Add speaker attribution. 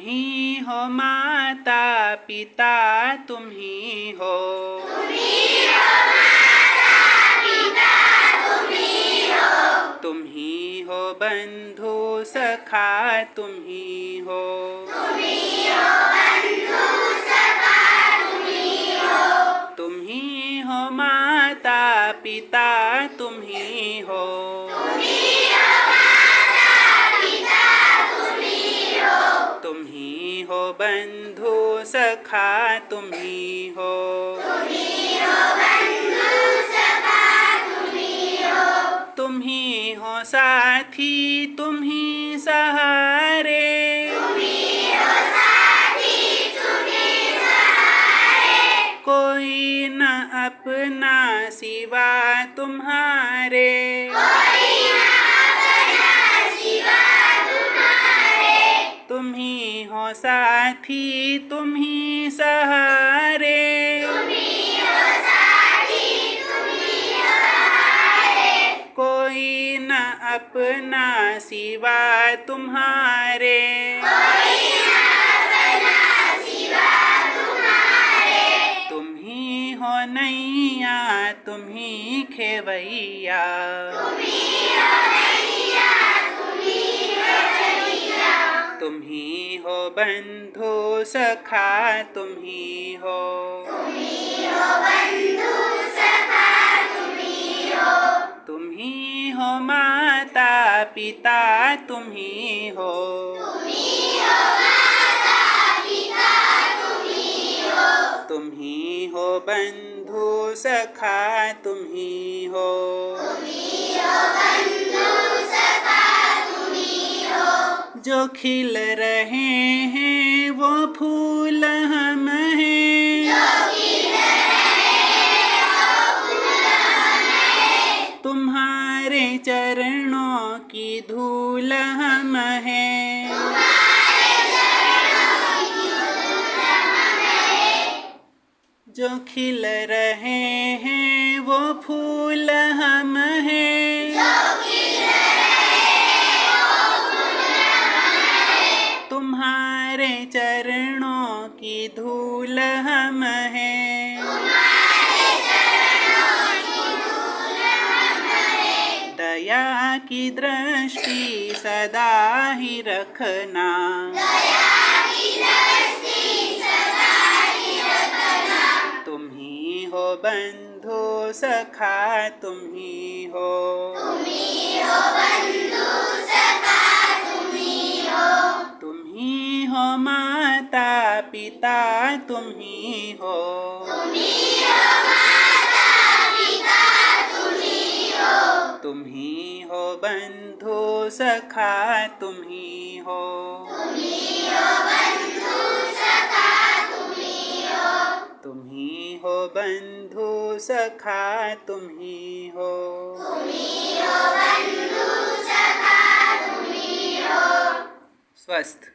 Speaker 1: ही हो माता पिता, तुम ही हो। तुम ही हो बंधु सखा, तुम ही हो। तुम ही हो माता पिता, तुम ही हो। तुम ही हो बंधु सखा, तुम ही हो। तुम ही हो साथी, तुम ही सहारे। कोई न अपना सिवा तुम्हारे। तुम ही हो साथी, तुम ही सहारे। कोई न अपना सिवा तुम्हारे। तुम ही हो नैया, तुम ही खेवैया। तुम ही हो बंधु सखा, तुम ही हो। तुम ही हो माता पिता, तुम ही हो। तुम ही हो बंधु सखा, तुम ही हो। जो खिल रहे हैं वो फूल हम हैं। तुम्हारे चरणों की धूल हम हैं। जो खिल रहे हैं वो फूल हम हैं। तुम्हारे चरणों की धूल हम हैं। दया की दृष्टि सदा ही रखना। तुम ही हो बंधु सखा, तुम ही हो। तुम ही हो माता पिता, तुम ही हो। तुम ही हो बंधु सखा, तुम ही हो। तुम ही हो बंधु सखा, तुम ही हो। स्वस्थ।